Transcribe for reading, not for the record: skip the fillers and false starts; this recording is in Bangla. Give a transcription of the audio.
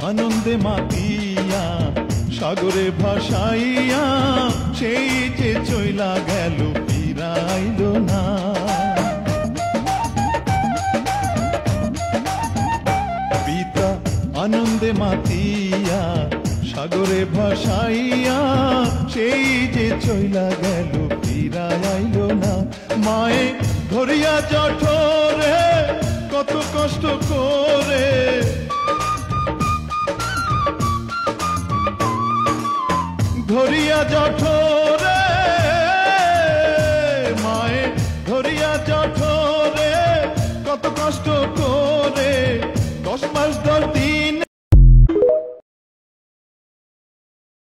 আনন্দে মাতিয়া সাগরে ভাসাইয়া সেই যে চইলা গেল ফিরাইল না। পিতা আনন্দে মাতিয়া সাগরে ভাসাইয়া সেই যে চইলা গেল ফিরাইল না। মায়ে ধরিয়া জঠরে কত কষ্ট করে, ধরিয়া জঠরে মায়ে ধরিয়া জঠরে কত কষ্ট করে